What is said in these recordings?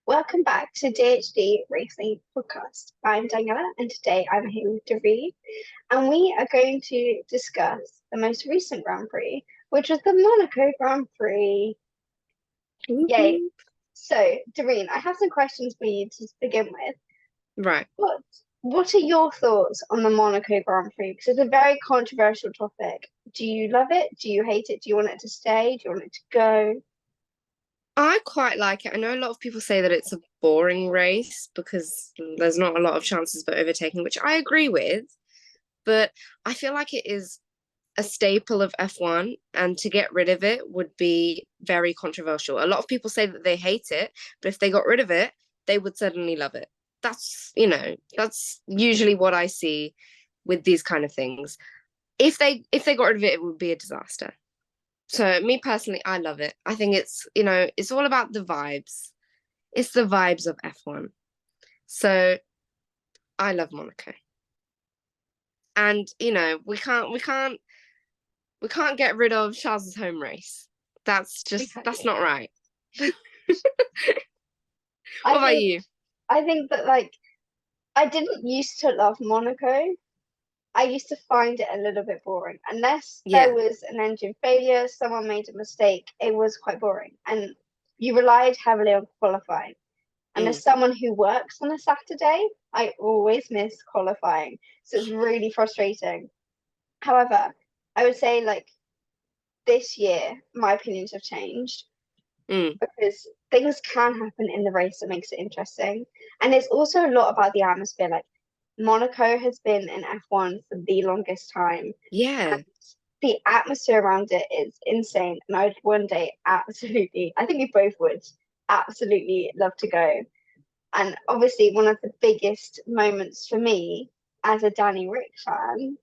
Welcome back to DHD Racing Podcast. I'm Daniella and today I'm here with Darine and we are going to discuss the most recent Grand Prix, which was the Monaco Grand Prix. Yay. Woohoo. So, Darine, I have some questions for you to begin with. Right. What are your thoughts on the Monaco Grand Prix? Because it's a very controversial topic. Do you love it? Do you hate it? Do you want it to stay? Do you want it to go? I quite like it. I know a lot of people say that it's a boring race because there's not a lot of chances for overtaking, which I agree with, but I feel like it is a staple of F1, and to get rid of it would be very controversial. A lot of people say that they hate it, but if they got rid of it, they would certainly love it. That's usually what I see with these kind of things. If they got rid of it, it would be a disaster. So me personally, I love it. I think it's all about the vibes. It's the vibes of F1. So I love Monaco. And we can't get rid of Charles's home race. That's not right. What about you? I think that I didn't used to love Monaco. I used to find it a little bit boring. Unless there Yeah. was an engine failure, someone made a mistake, it was quite boring. And you relied heavily on qualifying. And Mm. as someone who works on a Saturday, I always miss qualifying. So it's really frustrating. However, I would say this year, my opinions have changed Mm. because things can happen in the race that makes it interesting. And it's also a lot about the atmosphere. Like Monaco has been in F1 for the longest time. Yeah. And the atmosphere around it is insane. And I'd one day absolutely, I think we both would absolutely love to go. And obviously, one of the biggest moments for me as a Danny Rick fan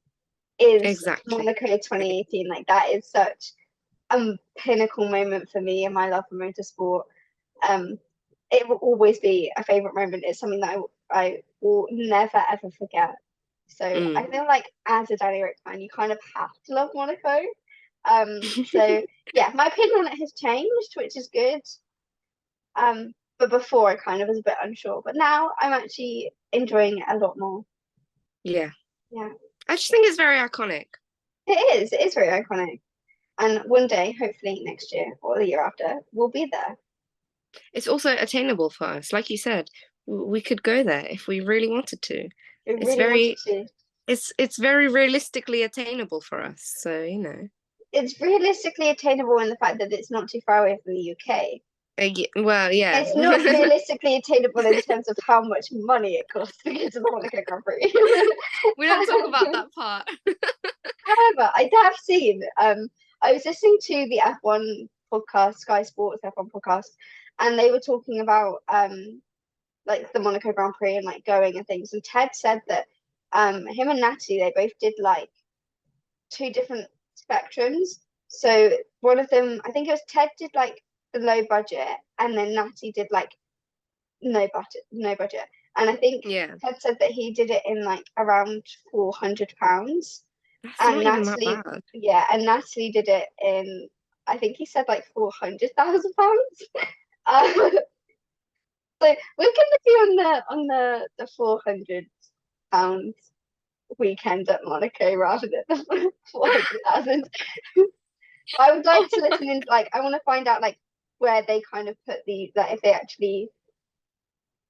is Exactly. Monaco 2018. Like, that is such a pinnacle moment for me and my love for motorsport. Um, it will always be a favorite moment. It's something that I will never ever forget. So I Mm. feel like as a Danny Rick fan, you kind of have to love Monaco. So yeah, my opinion on it has changed, which is good. But before I kind of was a bit unsure, but now I'm actually enjoying it a lot more. Yeah. Yeah, I just think it's very iconic. it is. It is very iconic. And one day, hopefully next year or the year after, we'll be there. It's also attainable for us. Like you said, we could go there if we really wanted to. We It's really wanted very to. it's very realistically attainable for us. So. It's realistically attainable in the fact that it's not too far away from the UK. Well, yeah. It's not realistically attainable in terms of how much money it costs to get to the Monaco Grand Prix. We don't talk about that part. However, I have seen. I was listening to the F1 podcast, Sky Sports F1 podcast, and they were talking about like the Monaco Grand Prix and like going and things. And Ted said that him and Natalie, they both did like two different spectrums. So one of them, I think it was Ted did like the low budget, and then Natalie did like no budget. And I think Yeah, Ted said that he did it in like around £400. that's And not even that Natalie, bad. yeah, and Natalie did it in, I think he said like £400,000. So we're gonna be on the £400 weekend at Monaco rather than the 400,000. I would like to listen in, like I want to find out like where they kind of put the like if they actually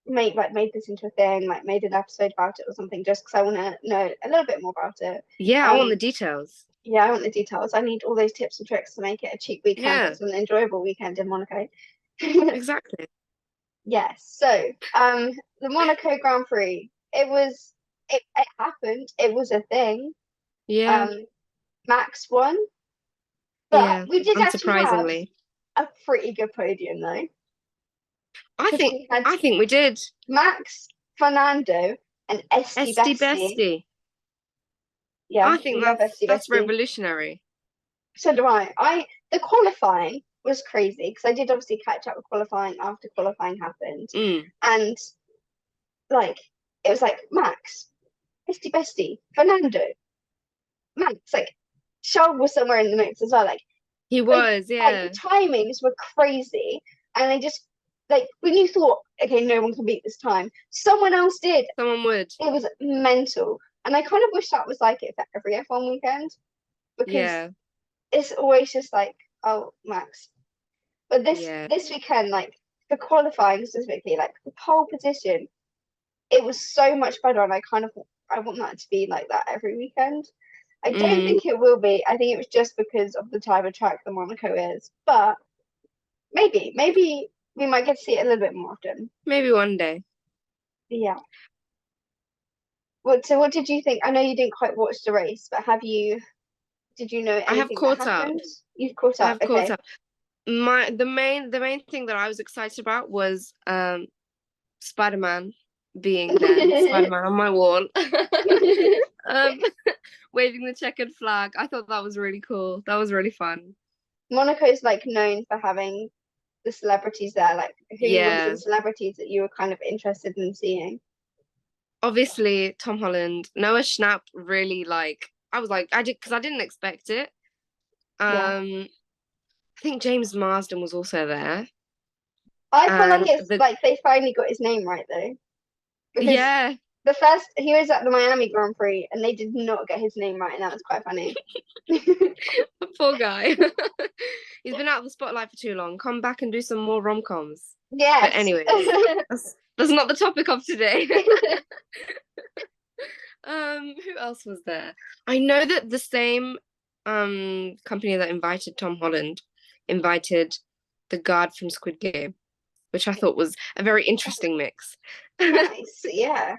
made this into a thing, like made an episode about it or something, just because I want to know a little bit more about it. Yeah, I want the Um, details. yeah, I want the details. I need all those tips and tricks to make it a cheap weekend, but Yeah, it's an enjoyable weekend in Monaco. exactly. Yes. So, the Monaco Grand Prix. It happened. It was a thing. Yeah, Um, Max won, but yeah, we did actually have unsurprisingly. a pretty good podium though, I because think we had I think we did. Max, Fernando, and Estie Estie Bestie. Bestie. Yeah, I think we love Estie that's Bestie. revolutionary. So do I. The qualifying was crazy because I did obviously catch up with qualifying after qualifying happened, Mm. and like it was like Max, Estie Bestie, Fernando, Max. Like Charles was somewhere in the mix as well. He Like was, like the yeah. timings were crazy, and they just like when you thought, okay, no one can beat this time, someone else did. Someone would. It was mental. And I kind of wish that was like it for every F1 weekend because Yeah. it's always just like, oh, Max. But Yeah. this weekend, like for qualifying specifically, like the pole position, it was so much better, and I want that to be like that every weekend. I don't Mm, think it will be. I think it was just because of the type of track the Monaco is, but maybe we might get to see it a little bit more often. maybe one day. Yeah. What did you think? I know you didn't quite watch the race, but did you know I have anything that caught up. happened? You've caught I up, have caught okay. up. The main thing that I was excited about was Spider-Man being there. Spider-Man on my wall. um waving the checkered flag. I thought that was really cool. That was really fun. Monaco's like known for having the celebrities there. Like, who were Yeah. the celebrities that you were kind of interested in seeing? Obviously, Tom Holland. Noah Schnapp really like I was like, because I didn't expect it. Yeah. I think James Marsden was also there. I feel like And it's like they finally got his name right though. Because yeah, the first he was at the Miami Grand Prix and they did not get his name right, and that was quite funny. poor guy. He's been out of the spotlight for too long. Come back and do some more rom-coms. But Yes. anyways, that's not the topic of today. Who else was there? I know that the same company that invited Tom Holland invited the guard from Squid Game, which I thought was a very interesting mix. Nice. Yeah.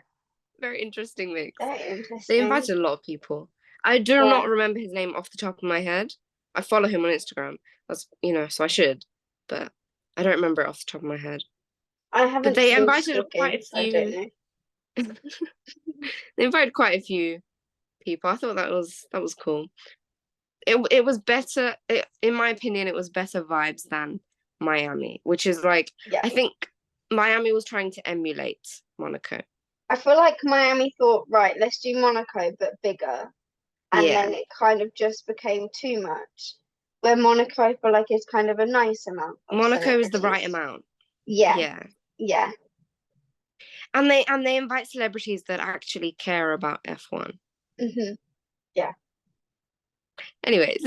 Very interesting mix. Very They interesting. invited a lot of people. I do Yeah. not remember his name off the top of my head. I follow him on Instagram. That's so I should, but I don't remember it off the top of my head. I But haven't they seen invited Squid quite Game, a so I don't few. know. They invited quite a few people. I thought that was cool. It was better, in my opinion. It was better vibes than Miami, which is like Yeah. I think Miami was trying to emulate Monaco. I feel like Miami thought, right, let's do Monaco but bigger. And Yeah, then it kind of just became too much. Where Monaco, I feel like, is kind of a nice amount of Monaco is the right celebrities. amount. Yeah, Yeah. yeah. And they invite celebrities that actually care about F1. Yeah. Anyways.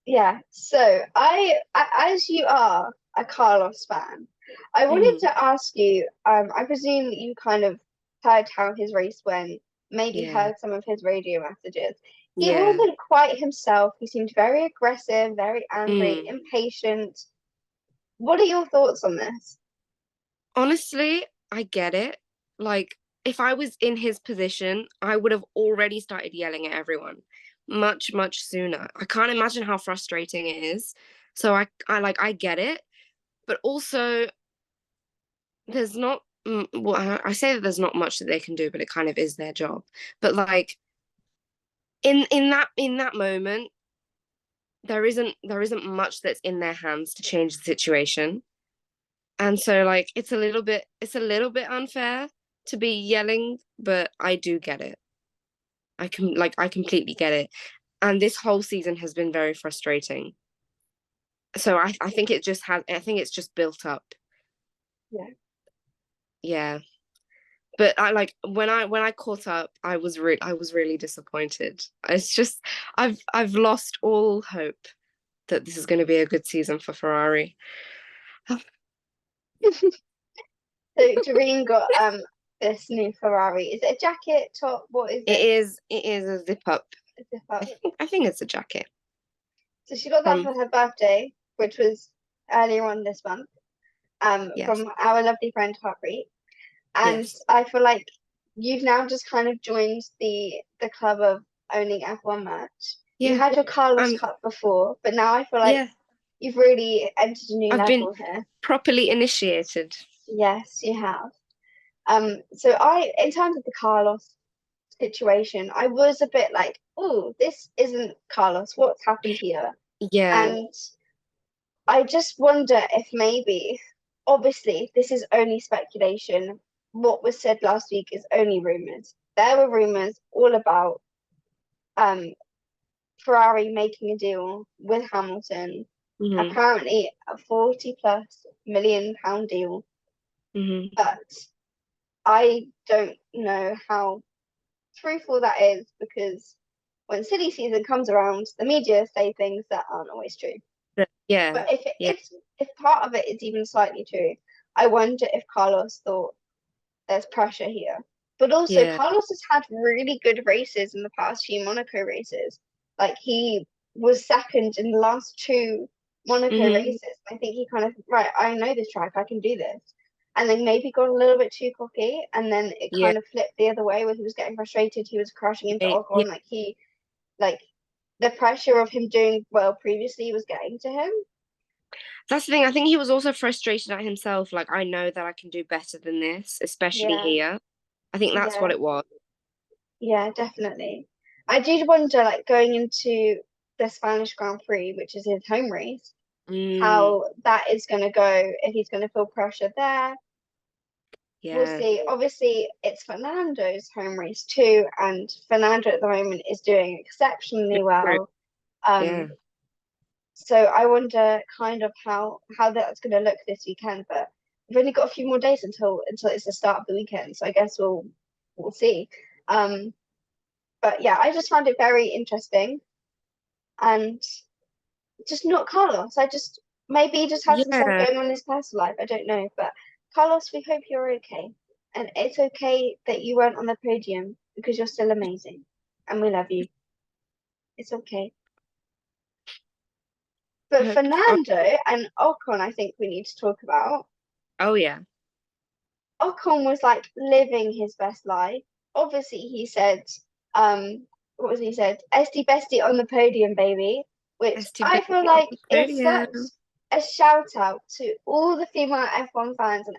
Yeah. So as you are a Carlos fan, I wanted Mhm. to ask you, I presume that you kind of heard how his race went, maybe Yeah. heard some of his radio messages. He Yeah. wasn't quite himself. He seemed very aggressive, very angry, Mm. impatient. What are your thoughts on this? Honestly, I get it. Like, if I was in his position, I would have already started yelling at everyone much, much sooner. I can't imagine how frustrating it is. So I get it. But also, there's not, well, I say that there's not much that they can do, but it kind of is their job. But like, in that moment, there isn't much that's in their hands to change the situation. And so like it's a little bit unfair to be yelling, but I do get it. I completely get it. And this whole season has been very frustrating. So I think I think it's just built up. Yeah. Yeah. But I like when I caught up, I was really disappointed. It's just I've lost all hope that this is going to be a good season for Ferrari. So Darine got this new Ferrari. Is it a jacket, top? What is it? It is a zip up. A zip up. I think it's a jacket. So she got that From for her birthday, which was earlier on this month, yes. from our lovely friend Harpreet. And Yes. I feel like you've now just kind of joined the club of owning F1 merch. You Yeah. had your Carlos Um Cup before, but now I feel like yeah. you've really entered a new I've been level here. properly initiated. Yes, you have. So in terms of the Carlos situation, I was a bit like, oh, this isn't Carlos. What's happened here? Yeah. And I just wonder if maybe, obviously, this is only speculation. What was said last week is only rumors. There were rumors all about um Ferrari making a deal with Hamilton, apparently a 40+ million pound deal. But I don't know how truthful that is, because when silly season comes around, the media say things that aren't always true. Yeah. But if part of it is even slightly true, I wonder if Carlos thought there's pressure here. But also, Carlos has had really good races in the past few Monaco races. Like, he was second in the last 2 Monaco races. I think he kind of, right, I know this track, I can do this. And then maybe got a little bit too cocky, and then it kind of flipped the other way where he was getting frustrated. He was crashing into Ocon. Like the pressure of him doing well previously was getting to him. That's the thing. I think he was also frustrated at himself. Like, I know that I can do better than this, especially here. I think that's what it was. Yeah, definitely. I do wonder, like, going into the Spanish Grand Prix, which is his home race, how that is going to go, if he's going to feel pressure there. We'll see. Obviously, it's Fernando's home race too, and Fernando at the moment is doing exceptionally well. So I wonder kind of how that's going to look this weekend. But we've only got a few more days until it's the start of the weekend. So I guess we'll see. But yeah, I just found it very interesting, and just not Carlos. Maybe he just has some stuff going on in his personal life. I don't know, but Carlos, we hope you're okay, and it's okay that you weren't on the podium, because you're still amazing, and we love you. It's okay. But Fernando and Ocon, I think we need to talk about. Oh yeah. Ocon was like living his best life. Obviously, he said, what was he said? Estie Bestie on the podium, baby. Which I feel like is such a shout out to all the female F1 fans and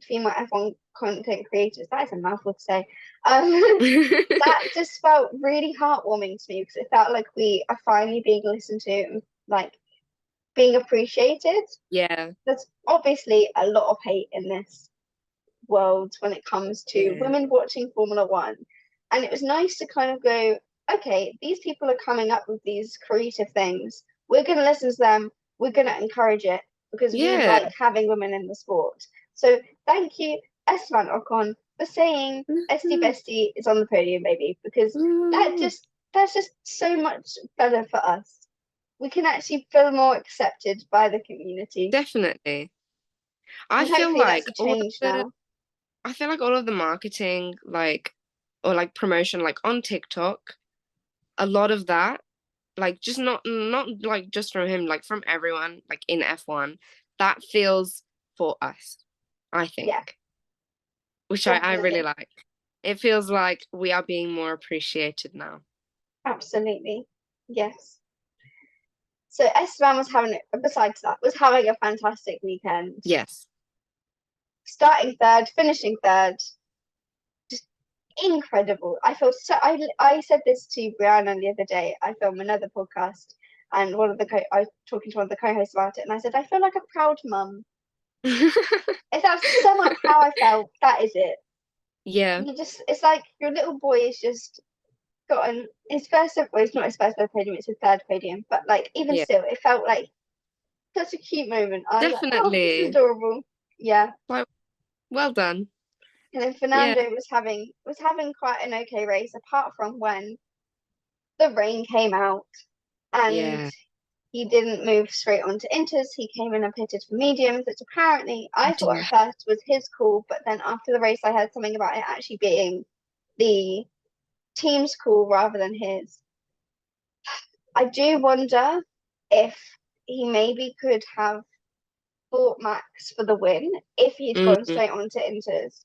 female F1 content creators. That is a mouthful to say. That just felt really heartwarming to me, because it felt like we are finally being listened to, and like being appreciated. Yeah. There's obviously a lot of hate in this world when it comes to women watching Formula One. And it was nice to kind of go, okay, these people are coming up with these creative things. We're going to listen to them. We're going to encourage it, because we like having women in the sport. So thank you, Esteban Ocon, for saying Estie Bestie is on the podium, baby, because that's just so much better for us. We can actually feel more accepted by the community. Definitely. I feel like all of the marketing, like, or like promotion, like on TikTok, a lot of that, like, just not like just from him, like from everyone, like in F1, that feels for us, I think. Which I really like. It feels like we are being more appreciated now. Absolutely. Yes. So Esteban was having a fantastic weekend. Yes. Starting third, finishing third. Just incredible. I feel so I said this to Brianna the other day. I filmed another podcast, and I was talking to one of the co-hosts about it, and I said, I feel like a proud mum. If that's so much how I felt, that is it. Yeah. It's like your little boy is just gotten his first, well, it's not his first podium, it's his third podium, but like even still, it felt like such a cute moment. I was Definitely. like, oh, this is adorable. Yeah. Well done. And then Fernando was having quite an okay race, apart from when the rain came out and he didn't move straight onto inters. He came in and pitted for mediums, which apparently I thought at first was his call, but then after the race I heard something about it actually being the team's call rather than his. I do wonder if he maybe could have fought Max for the win if he'd gone straight on to inters.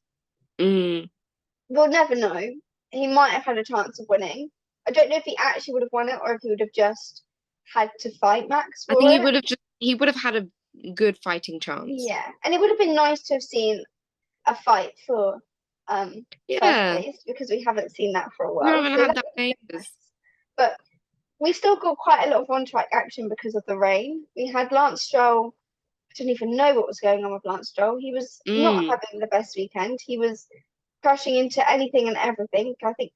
We'll never know. He might have had a chance of winning. I don't know if he actually would have won it, or if he would have just had to fight Max for it. I think he would have had a good fighting chance. Yeah, and it would have been nice to have seen a fight for first place, because we haven't seen that for a while. We haven't had that nice. But we still got quite a lot of on-track action because of the rain. We had Lance Stroll. I didn't even know what was going on with Lance Stroll. He was not having the best weekend. He was crashing into anything and everything. I think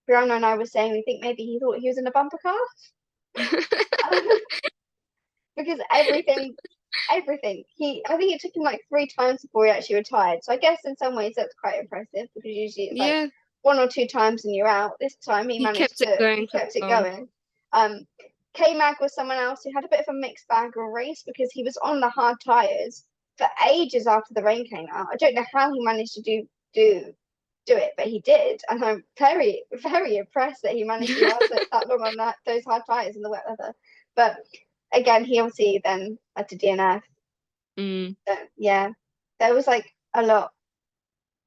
Brianna and I were saying we think maybe he thought he was in a bumper car. Because everything, I think it took him like 3 times before he actually retired. So I guess in some ways that's quite impressive because usually it's like Yeah, 1 or 2 times and you're out. This time he he managed kept it to, he going for kept it long. going. Um, K-Mag was someone else who had a bit of a mixed bag of a race because he was on the hard tires for ages after the rain came out. I don't know how he managed to do it, but he did, and I'm very, very impressed that he managed to last that long on those hard tires in the wet weather. But again, he obviously then had to DNF. Mm. So, yeah, there was like a lot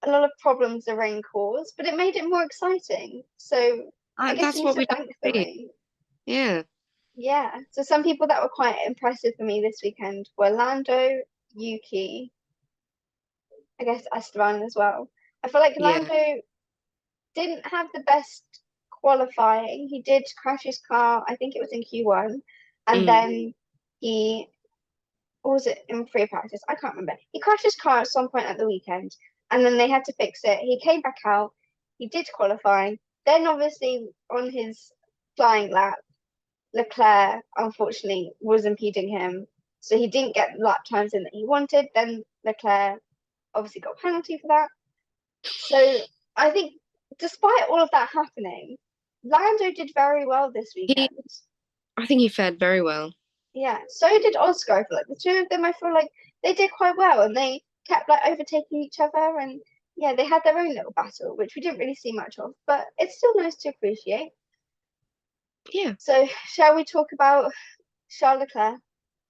of problems the rain caused, but it made it more exciting. So I guess That's we need what to we thank the need. rain. Yeah. Yeah. So some people that were quite impressive for me this weekend were Lando, Yuki, I guess Esteban as well. I feel like Yeah. Lando didn't have the best qualifying. He did crash his car, I think it was in Q1, and Mm. then he, or was it in free practice? I can't remember. He crashed his car at some point at the weekend, and then they had to fix it. He came back out, he did qualifying. Then, obviously, on his flying lap, Leclerc unfortunately was impeding him, so he didn't get the lap times in that he wanted. Then Leclerc obviously got a penalty for that. So I think despite all of that happening, Lando did very well this He, weekend. I think he fared very well. Yeah, so did Oscar. I feel like the two of them, I feel like they did quite well and they kept like overtaking each other and yeah, they had their own little battle, which we didn't really see much of, but it's still nice to appreciate. Yeah. So shall we talk about Charles Leclerc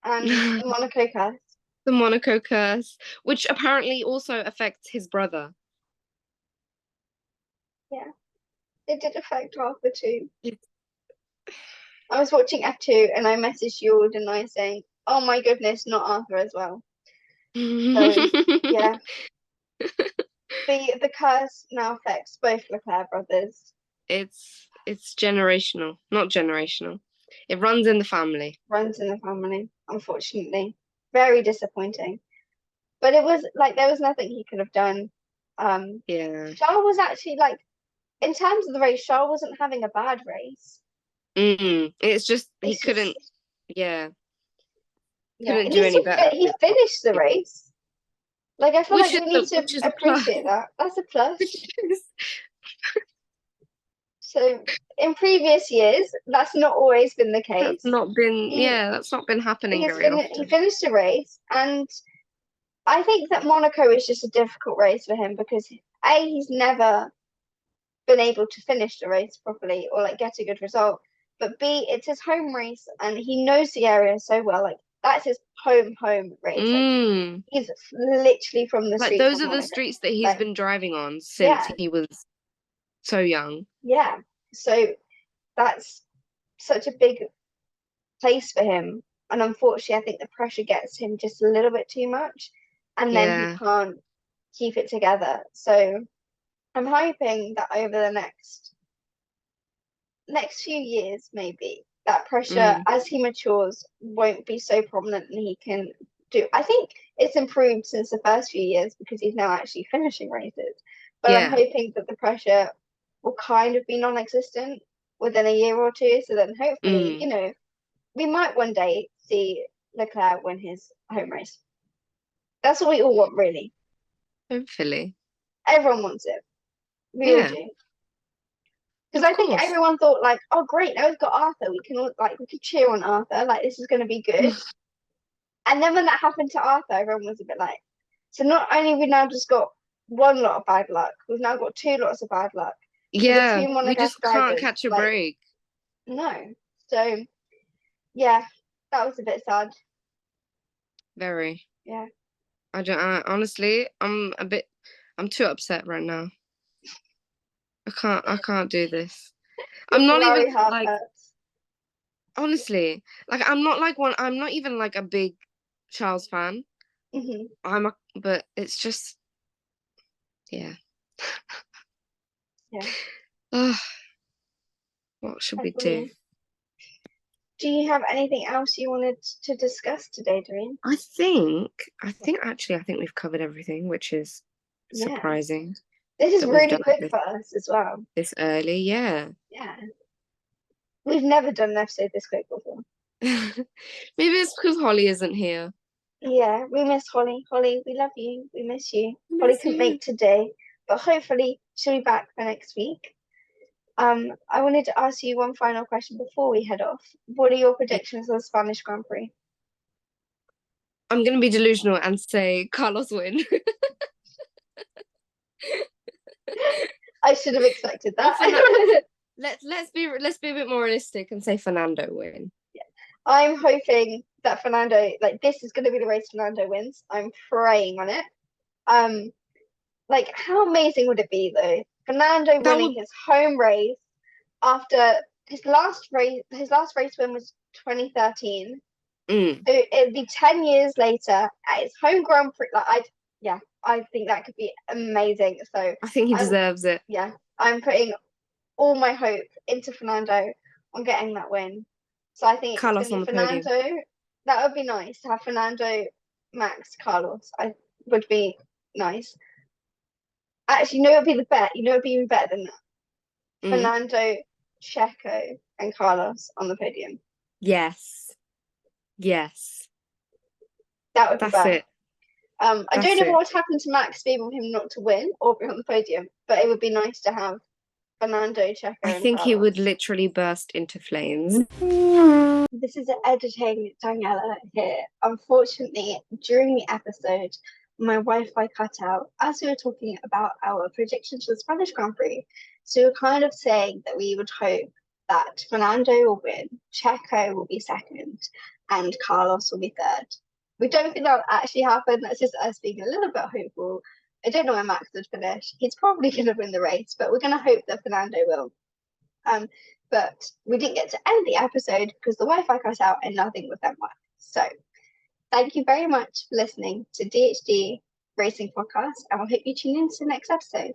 and The the Monaco curse? Monaco curse, which apparently also affects his brother. Yeah, it did affect Arthur too. It's I was watching F2 and I messaged you and I saying, "Oh my goodness, not Arthur as well." So yeah, the curse now affects both Leclerc brothers. it's generational, not generational. It runs in the family. Runs in the family, unfortunately. Very disappointing. But it was like there was nothing he could have done. Yeah. Charles was actually like in terms of the race, Charles wasn't having a bad race. It's just he It's couldn't, just yeah, yeah, couldn't at do least any better. he finished the race. Like I feel like we need to Which is a plus. appreciate that. That's a plus. Which is So in previous years, that's not always been the that's case. not been, He yeah, that's not been happening very he often. finished the race, and I think that Monaco is just a difficult race for him because A, he's never been able to finish the race properly or like get a good result. But B, it's his home race and he knows the area so well. Like that's his home race. Like Mm. he's literally from the Like streets those of are the Monaco. streets that he's Like been driving on since yeah, he was so young. yeah. So that's such a big place for him. And unfortunately, I think the pressure gets him just a little bit too much, and then he Yeah. can't keep it together. So I'm hoping that over the next few years, maybe that pressure Mm. as he matures won't be so prominent, and he can do. I think it's improved since the first few years because he's now actually finishing races. But I'm Yeah. hoping that the pressure will kind of be non-existent within a year or two. So then hopefully, Mm. we might one day see Leclerc win his home race. That's what we all want, really. Hopefully. Everyone wants it. We all Yeah, do. Because of I think course. everyone thought like, oh great, now we've got Arthur. We can cheer on Arthur. Like this is going to be good. And then when that happened to Arthur, everyone was a bit like, so not only have we now just got one lot of bad luck, we've now got two lots of bad luck for the Yeah, two we Monegasque just can't drivers. catch a Like break. no. So yeah, that was a bit sad. Very. Yeah. Honestly, I'm too upset right now. I can't do this. Your I'm not even Ferrari heart like, hurts. honestly, like I'm not even like a big Charles fan. Hmm. But it's just, yeah. Yeah, Ugh, what should I we feel do? you. Do you have anything else you wanted to discuss today, Doreen? I think we've covered everything, which is Yeah. surprising. This is that we've really done quick this, for us as well. this early. Yeah. Yeah. We've never done an episode this quick before. Maybe it's because Holly isn't here. Yeah, we miss Holly. Holly, we love you. We miss you. Holly Miss couldn't you. make today, but hopefully she'll be back for next week. I wanted to ask you one final question before we head off. What are your predictions of the Spanish Grand Prix? I'm gonna be delusional and say Carlos win. I should have expected that. Let's be a bit more realistic and say Fernando win. I'm hoping that Fernando, like this is going to be the race Fernando wins. I'm praying on it. Like how amazing would it be though? Fernando winning his home race after his last race win was 2013. So it'd be 10 years later at his home Grand Prix. Like I think that could be amazing. So I think he deserves it. Yeah, I'm putting all my hope into Fernando on getting that win. So I think Carlos it's going on to the be podium. Fernando. That would be nice to have Fernando, Max, Carlos. I would be nice. Actually, no, it would be the bet. You know, it would be even better than that. Fernando, Checo, and Carlos on the podium. Yes. That would be That's bad. it. I don't know what would happen to Max to enable him not to win or be on the podium, but it would be nice to have Fernando, Checo, I and think Carlos. he would literally burst into flames. This is editing Daniella here. Unfortunately, during the episode, my Wi-Fi cut out as we were talking about our predictions for the Spanish Grand Prix. So we were kind of saying that we would hope that Fernando will win, Checo will be second, and Carlos will be third. We don't think that will actually happen. That's just us being a little bit hopeful. I don't know where Max would finish. He's probably going to win the race, but we're going to hope that Fernando will. But we didn't get to end the episode because the Wi-Fi cut out and nothing would then work. So thank you very much for listening to DHD Racing Podcast, and we'll hope you tune in to the next episode.